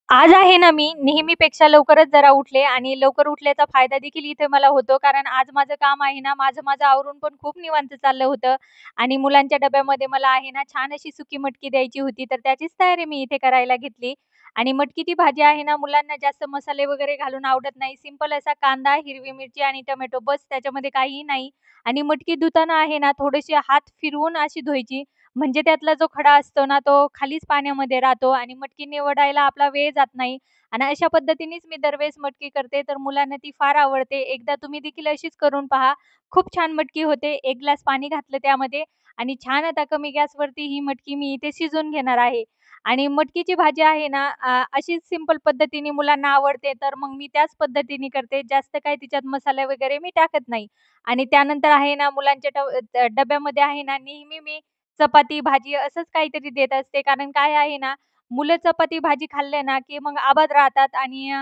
आज आहे ना, मी नेहमीपेक्षा लवकरच जरा उठले आणि लवकर उठल्याचा फायदा देखील इथे मला होतो. कारण आज माझं काम आहे ना, माझं आवरून पण खूप निवांत चाललं होतं आणि मुलांच्या डब्यामध्ये मला आहे ना, छान अशी सुकी मटकी द्यायची होती. तर त्याचीच तयारी मी इथे करायला घेतली आणि मटकीची भाजी आहे ना, मुलांना जास्त मसाले वगैरे घालून आवडत नाही. सिंपल असा कांदा, हिरवी मिरची आणि टोमॅटो बस त्याच्यामध्ये काहीही नाही आणि मटकी धुताना आहे ना, थोडेसे हात फिरवून अशी धुवायची म्हणजे त्यातला जो खडा असतो ना, तो खालीच पाण्यामध्ये राहतो आणि मटकी निवडायला आपला वेळ जात नाही आणि अशा पद्धतीनेच मी दरवेळेस मटकी करते, तर मुलांना ती फार आवडते. एकदा तुम्ही देखील अशीच करून पहा. खूप छान मटकी होते. 1 ग्लास पाणी घातलं त्यामध्ये आणि छान आता कमी गॅसवरती ही मटकी मी इथे शिजवून घेणार आहे आणि मटकीची भाजी आहे ना, अशीच सिंपल पद्धतीने मुलांना आवडते, तर मग मी त्याच पद्धतीने करते. जास्त काही तिच्यात मसाले वगैरे मी टाकत नाही आणि त्यानंतर आहे ना, मुलांच्या डब्यामध्ये आहे ना, नेहमी मी चपाती, भाजी असंच काहीतरी देत असते. कारण काय आहे ना, मुलं चपाती, भाजी खाल्ले ना, की मग आबाद राहतात आणि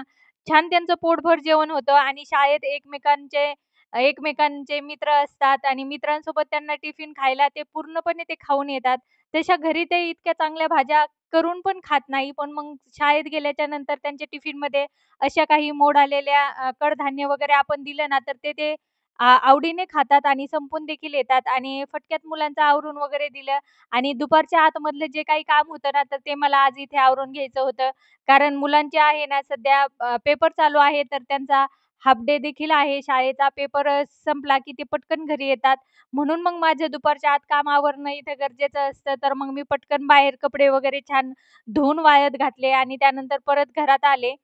छान त्यांचं पोटभर जेवण होतं आणि शाळेत एकमेकांचे मित्र असतात आणि मित्रांसोबत त्यांना टिफिन खायला ते पूर्णपणे ते खाऊन येतात. तशा घरी ते इतक्या चांगल्या भाज्या करून पण खात नाही. पण मग शाळेत गेल्याच्या नंतर त्यांच्या टिफिनमध्ये अशा काही मोड आलेल्या कडधान्य वगैरे आपण दिलं ना, तर ते आवडीने खातात आणि संपून देखील येतात आणि फटक्यात मुलांचं आवरून वगैरे दिलं आणि दुपारच्या आतमधलं जे काही काम होतं ना, तर ते मला आज इथे आवरून घ्यायचं होतं. कारण मुलांचे आहे ना सध्या पेपर चालू आहे, तर त्यांचा हाल्फ डे देखील आहे. शाळेचा पेपर संपला की ते पटकन घरी येतात. म्हणून मग माझं दुपारच्या आत काम आवरणं इथं गरजेचं असतं. तर मग मी पटकन बाहेर कपडे वगैरे छान धुवून वाळत घातले आणि त्यानंतर परत घरात आले.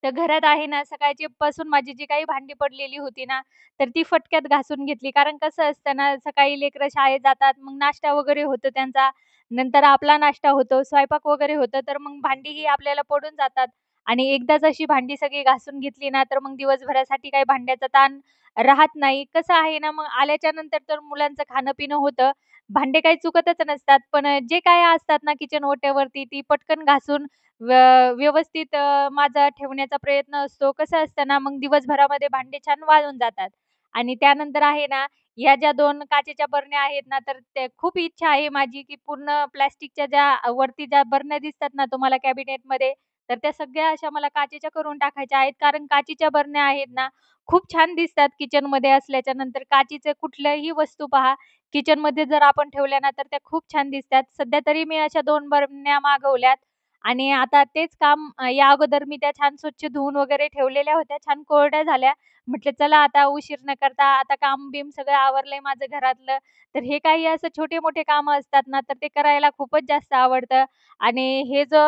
तर घरात आहे ना, सकाळची पासून माझी जी काही भांडी पडलेली होती ना, तर ती फटक्यात घासून घेतली. कारण कसं असतं ना, सकाळी लेकरं शाळेत जातात, मग नाश्ता वगैरे होतो त्यांचा. नंतर आपला नाश्ता होतो, स्वयंपाक वगैरे होतं, तर मग भांडीही आपल्याला पडून जातात. आणि एकदाच अशी भांडी सगळी घासून घेतली ना, तर मग दिवसभरासाठी काही भांड्याचा ताण राहत नाही. कसं आहे ना, मग आल्याच्या नंतर तर मुलांचं खाणं-पिणं होतं. भांडे काही चुकतच नसतात. पण जे काही असतात ना किचन ओट्यावरती, ती पटकन घासून व्यवस्थित माझा ठेवण्याचा प्रयत्न असतो. कसं असतं ना, मग दिवसभरामध्ये भांडे छान वाळून जातात आणि त्यानंतर आहे ना, ह्या ज्या 2 काचेच्या बरण्या आहेत ना, तर ते खूप इच्छा आहे माझी, की पूर्ण प्लास्टिकच्या ज्या वरती ज्या बरण्या दिसतात ना तुम्हाला कॅबिनेटमध्ये, तर त्या सगळ्या अशा मला काचेच्या करून टाकायच्या आहेत. कारण काचेच्या बरण्या आहेत ना, खूप छान दिसतात किचनमध्ये असल्याच्या नंतर. काचेचं कुठल्याही वस्तू पहा, किचनमध्ये जर आपण ठेवल्या ना, तर त्या खूप छान दिसतात. सध्या तरी मी अशा 2 बरण्या मागवल्यात. आणि आता तेच काम या अगोदर मी त्या छान स्वच्छ धुवून वगैरे ठेवलेल्या होत्या. छान कोरड्या झाल्या. म्हटलं चला आता उशीर न करता आता काम-बीम सगळं आवरलंय माझं घरातलं. तर हे काही असं छोटे-मोठे कामं असतात ना, तर ते करायला खूपच जास्त आवडतं. आणि हे जो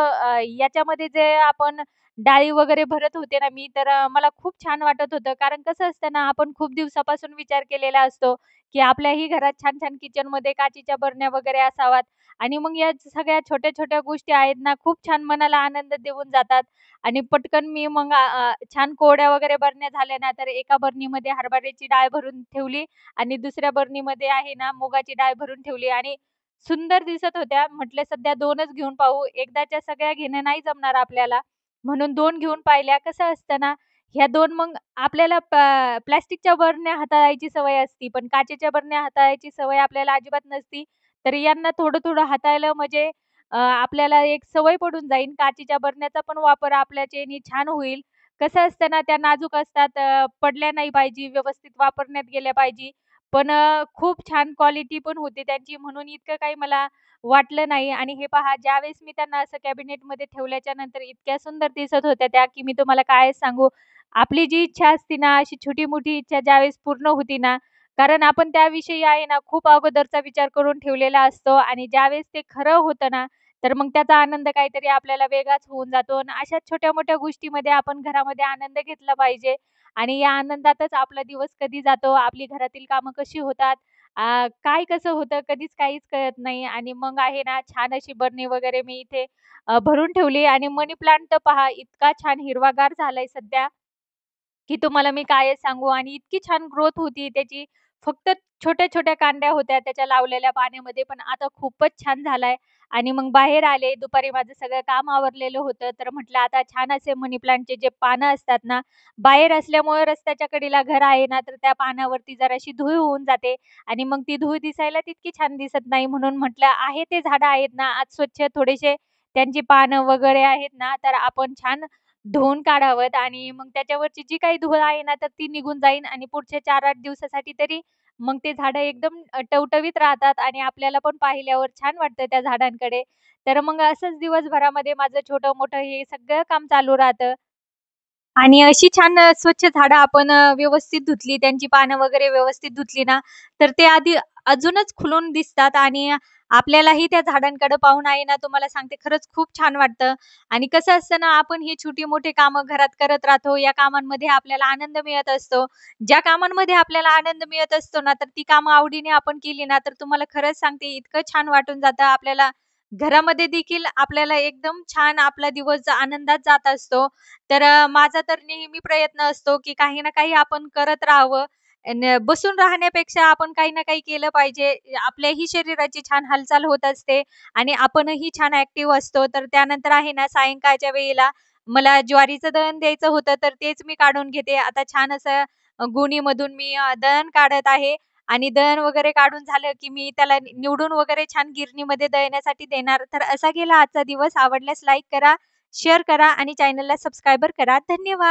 याच्यामध्ये जे आपण डाळी वगैरे भरत होते ना मी, तर मला खूप छान वाटत होतं. कारण कसं असतं ना, आपण खूप दिवसापासून विचार केलेला असतो, की आपल्याही घरात छान-छान किचनमध्ये काचेच्या बरण्या वगैरे असाव्यात. आणि मग या सगळ्या छोट्या-छोट्या गोष्टी आहेत ना, खूप छान मनाला आनंद देऊन जातात आणि पटकन मी मग छान कोरड्या वगैरे बरण्या झाल्या ना, तर एका बरणीमध्ये हरभऱ्याची डाळ भरून ठेवली आणि दुसऱ्या बरणीमध्ये आहे ना, मुगाची डाळ भरून ठेवली आणि सुंदर दिसत होत्या. म्हटलं सध्या 2च घेऊन पाहू. एकदाच्या सगळ्या घेणं नाही जमणार आपल्याला. म्हणून 2 घेऊन पाहिल्या. कसं असतं ना, ह्या 2 मग आपल्याला प्लास्टिकच्या बरण्या हाताळायची सवय असती, पण काचेच्या बरण्या हाताळायची सवय आपल्याला अजिबात नसती. तर यांना थोडं-थोडं हाताळलं म्हणजे आपल्याला एक सवय पडून जाईल. काचेच्या बरण्याचा पण वापर आपल्याच्यानी छान होईल. कसं असतं ना, त्या नाजूक असतात, पडल्या नाही पाहिजे, व्यवस्थित वापरण्यात गेल्या पाहिजे. पण खूप छान क्वालिटी पण होती त्यांची म्हणून इतकं काही मला वाटलं नाही आणि हे पहा ज्यावेळेस मी त्यांना असं कॅबिनेटमध्ये ठेवल्याच्या नंतर इतक्या सुंदर दिसत होत्या त्या, की मी तुम्हाला काय सांगू. आपली जी इच्छा असते ना, अशी छोटी-मोठी इच्छा ज्यावेळेस पूर्ण होती ना, कारण आपण त्याविषयी आहे ना, खूप अगोदरचा विचार करून ठेवलेला असतो आणि ज्यावेळेस ते खरं होतं ना, तर मग त्याचा आनंद काहीतरी आपल्याला वेगळाच होऊन जातो आणि अशा छोट्या-मोठ्या गोष्टीमध्ये आपण घरामध्ये आनंद घेतला पाहिजे आणि या आनंदातच आपला दिवस कधी जातो, आपली घरातील कामं कशी होतात, काय कसं होतं, कधीच काहीच कळत नाही आणि मग आहे ना, छान अशी बरणी वगैरे मी इथे भरून ठेवली आणि मनी प्लांट तर पहा, इतका छान हिरवागार झालाय सध्या. की तुम्हाला मी काय सांगू आणि इतकी छान ग्रोथ होती त्याची. फक्त छोट्या-छोट्या कांड्या होत्या त्याच्या लावलेल्या पाण्यामध्ये, पण आता खूपच छान झालाय. आणि मग बाहेर आले, दुपारी माझं सगळं काम आवरलेलं होतं, तर म्हटलं आता छान असे मनी प्लांटचे जे पानं असतात ना, बाहेर असल्यामुळे रस्त्याच्या कडेला घर आहे ना, तर त्या पानावरती जराशी धूळ होऊन जाते आणि मग ती धूळ दिसायला तितकी छान दिसत नाही. म्हणून म्हटलं आहे ते झाडं आहेत ना, आज स्वच्छ थोडेसे त्यांची पानं वगैरे आहेत ना, तर आपण छान धुवून काढावं आणि मग त्याच्यावरची जी काही धूळ आहे ना, तर ती निघून जाईल आणि पुढच्या 4-8 दिवसासाठी तरी मग ते झाडं एकदम टवटवीत राहतात आणि आपल्याला पण पाहिल्यावर छान वाटतं त्या झाडांकडे. तर मग असंच दिवसभरामध्ये माझं छोटं-मोठं हे सगळं काम चालू राहतं. आणि अशी छान स्वच्छ झाडं आपण व्यवस्थित धुतली, त्यांची पानं वगैरे व्यवस्थित धुतली ना, तर ते आधी अजूनच खुलून दिसतात आणि आपल्यालाही त्या झाडांकडे पाहून आहे ना, तुम्हाला सांगते खरंच खूप छान वाटतं. आणि कसं असतं ना, आपण ही छोटी-मोठी कामं घरात करत राहतो. या कामांमध्ये आपल्याला आनंद मिळत असतो. ज्या कामांमध्ये आपल्याला आनंद मिळत असतो ना, तर ती कामं आवडीने आपण केली ना, तर तुम्हाला खरंच सांगते इतकं छान वाटून जातं. आपल्याला घरामध्ये देखील आपल्याला एकदम छान आपला दिवस आनंदात जात असतो. तर माझा तर नेहमी प्रयत्न असतो, की काही ना काही आपण करत राहावं. बसून राहण्यापेक्षा आपण काही ना काही केलं पाहिजे. आपल्याही शरीराची छान हालचाल होत असते आणि आपणही छान ॲक्टिव्ह असतो. तर त्यानंतर आहे ना, सायंकाळच्या वेळेला मला ज्वारीचं दळण द्यायचं होतं, तर तेच मी काढून घेते. आता छान असं गुणीमधून मी दळण काढत आहे आणि दळण वगैरे काढून झालं, की मी त्याला निवडून वगैरे छान गिरणीमध्ये दळण्यासाठी देणार. तर असा गेला आजचा दिवस. आवडल्यास लाईक करा, शेअर करा आणि चॅनलला सबस्क्राईबर करा. धन्यवाद.